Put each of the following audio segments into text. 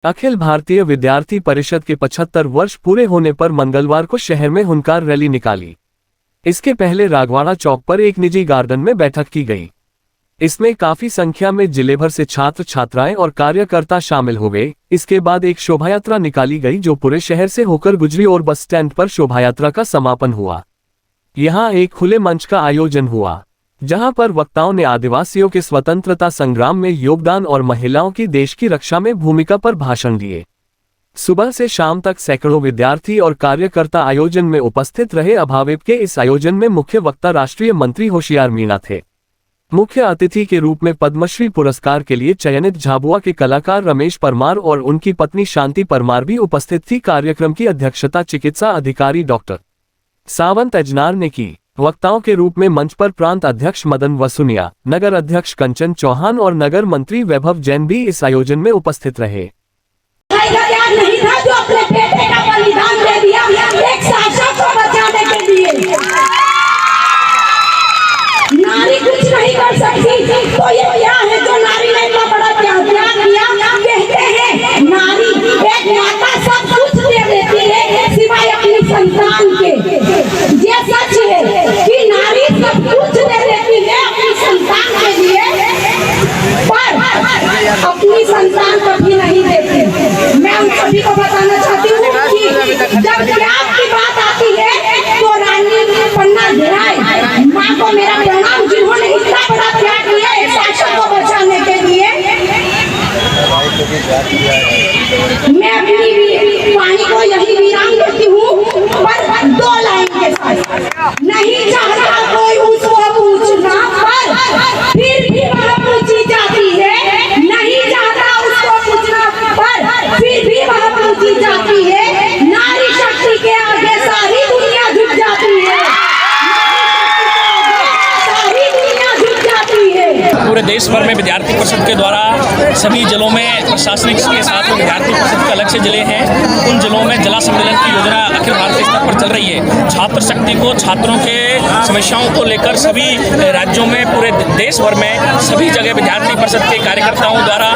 अखिल भारतीय विद्यार्थी परिषद के 75 वर्ष पूरे होने पर मंगलवार को शहर में हुंकार रैली निकाली। इसके पहले रागवाड़ा चौक पर एक निजी गार्डन में बैठक की गई। इसमें काफी संख्या में जिले भर से छात्र छात्राएं और कार्यकर्ता शामिल हो गए। इसके बाद एक शोभायात्रा निकाली गई जो पूरे शहर से होकर गुजरी और बस स्टैंड पर शोभायात्रा का समापन हुआ। यहां एक खुले मंच का आयोजन हुआ जहां पर वक्ताओं ने आदिवासियों के स्वतंत्रता संग्राम में योगदान और महिलाओं की देश की रक्षा में भूमिका पर भाषण दिए। सुबह से शाम तक सैकड़ों विद्यार्थी और कार्यकर्ता आयोजन में उपस्थित रहे। अभाविप के इस आयोजन में मुख्य वक्ता राष्ट्रीय मंत्री होशियार मीणा थे। मुख्य अतिथि के रूप में पद्मश्री पुरस्कार के लिए चयनित झाबुआ के कलाकार रमेश परमार और उनकी पत्नी शांति परमार भी उपस्थित थी। कार्यक्रम की अध्यक्षता चिकित्सा अधिकारी डॉक्टर सावंत अजनार ने की। वक्ताओं के रूप में मंच पर प्रांत अध्यक्ष मदन वसुनिया, नगर अध्यक्ष कंचन चौहान और नगर मंत्री वैभव जैन भी इस आयोजन में उपस्थित रहे। नहीं था जो अपने बेटे का बलिदान दे दिया एक शासक को बचाने के लिए। नारी कुछ नहीं कर सकती तो ये क्या है जो नारी ने इतना बड़ा त्याग किया। कहते हैं नारी एक माता सब कुछ दे देती है सिवाय अपनी संतान के। ये सच है कि नारी सब कुछ दे देती है अपनी संतान के लिए, पर अपनी संतान कभी नहीं देती। मैं उन सभी को बताना चाहती हूँ कि जब त्याग की बात आती है तो रानी पन्ना धिराए माँ को मेरा प्रणाम, जिन्होंने इतना बड़ा त्याग किया एक शासक को बचाने के लिए। मैं अपनी वाणी को यही विराम देती हूँ, पर 2 लाइन के साथ। नहीं चाहता कोई उसको पूछना पर फिर भी वह पूछी जाती है। नहीं चाहता उसको पूछना पर फिर भी वह पूछी जाती है। नारी शक्ति के आगे सारी दुनिया झुक जाती है। सारी दुनिया झुक जाती है। पूरे देश भर में विद्यार्थी परिषद के द्वारा सभी जिलों में प्रशासनिक के साथ में विद्यार्थी परिषद के अलग से जिले हैं। उन जिलों में जिला सम्मेलन की योजना अखिल भारतीय स्तर पर चल रही है। छात्र शक्ति को, छात्रों के समस्याओं को लेकर सभी राज्यों में, पूरे देश भर में सभी जगह विद्यार्थी परिषद के कार्यकर्ताओं द्वारा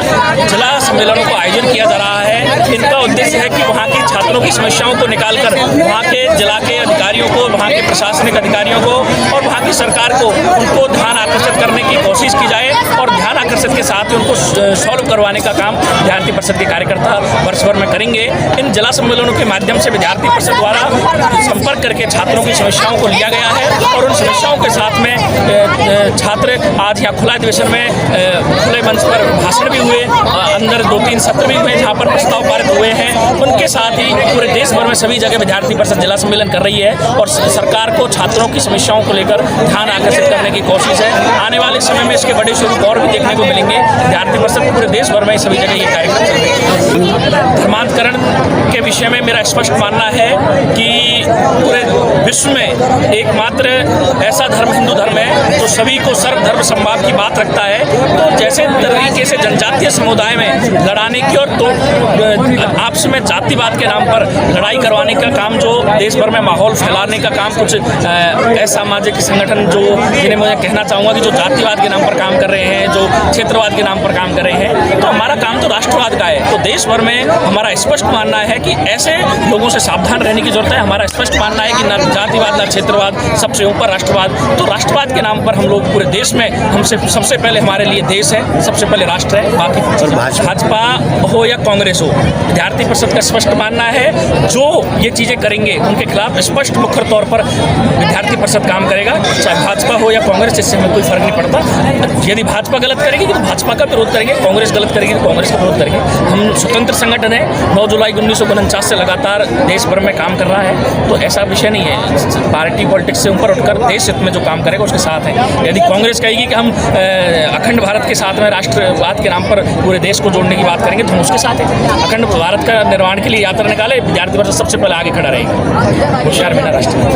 जिला सम्मेलनों का आयोजन किया जा रहा है। इनका उद्देश्य है कि वहाँ की छात्रों की समस्याओं को निकालकर वहाँ के जिला के अधिकारियों को, वहाँ के प्रशासनिक अधिकारियों को और वहाँ की सरकार को उनको ध्यान आकर्षित करने की कोशिश की जाए और ध्यान आकर्षित के साथ उनको सॉल्व करवाने का काम विद्यार्थी परिषद के कार्यकर्ता वर्ष भर में करेंगे। इन जिला सम्मेलनों के माध्यम से विद्यार्थी परिषद द्वारा संपर्क करके छात्रों की समस्याओं को लिया गया है और उन समस्याओं के साथ में छात्र आज यहाँ खुला अधिवेशन में खुले मंच पर भाषण भी हुए, अंदर 2-3 सत्र भी हुए जहाँ पर प्रस्ताव पारित हुए हैं। उनके साथ ही पूरे देश भर में सभी जगह विद्यार्थी परिषद जिला सम्मेलन कर रही है और सरकार को छात्रों की समस्याओं को लेकर ध्यान आकर्षित करने की कोशिश है। आने वाले समय में इसके बड़े स्वरूप और भी देखने को मिलेंगे। विद्यार्थी परिषद पूरे देश भर में सभी जगह ये कार्यक्रम चल रहे हैं। धर्मांतरण के विषय में मेरा स्पष्ट मानना है कि पूरे विश्व में एकमात्र ऐसा धर्म हिंदू धर्म है जो सभी को सर्वधर्म समभाव की बात रखता है। तो जैसे तरीके से जनजातीय समुदाय में लड़ाने की और तो आपस में जातिवाद के नाम पर लड़ाई करवाने का काम, जो देश भर में माहौल फैलाने का काम कुछ असामाजिक संगठन जो जिन्हें मैं कहना चाहूँगा कि जो जातिवाद के नाम पर काम कर रहे हैं, जो क्षेत्रवाद के नाम पर काम कर रहे हैं, तो हमारा काम तो राष्ट्रवाद का है। तो देश भर में हमारा स्पष्ट मानना है कि ऐसे लोगों से सावधान रहने की जरूरत है। हमारा स्पष्ट मानना है कि न जातिवाद न क्षेत्रवाद, सबसे ऊपर राष्ट्रवाद। तो राष्ट्रवाद के नाम पर हम लोग पूरे देश में हमसे सबसे पहले हमारे लिए देश है, सबसे पहले राष्ट्र है। बाकी भाजपा हो या कांग्रेस हो, विद्यार्थी परिषद का स्पष्ट मानना है जो ये चीजें करेंगे उनके खिलाफ स्पष्ट मुख्य तौर पर विद्यार्थी परिषद काम करेगा। चाहे भाजपा हो या कांग्रेस, इससे हमें कोई फर्क नहीं पड़ता। यदि भाजपा गलत करेगी तो भाजपा का विरोध करेंगे, कांग्रेस गलत करेगी तो कांग्रेस का विरोध करेंगे। हम स्वतंत्र संगठन है, 9 जुलाई 1949 से लगातार देश भर में काम कर रहा है। तो ऐसा विषय नहीं है, पार्टी पॉलिटिक्स से ऊपर उठकर देश हित में जो काम करेगा उसके साथ है। यदि कांग्रेस कहेगी कि हम अखंड भारत के साथ में राष्ट्रवाद के नाम पर पूरे देश को जोड़ने की बात करेंगे तो हम उसके साथ है। अखंड भारत का निर्माण के लिए यात्रा निकाले, विद्यार्थी परिषद सबसे पहले आगे खड़ा रहेगी। होशियार मीणा राष्ट्र।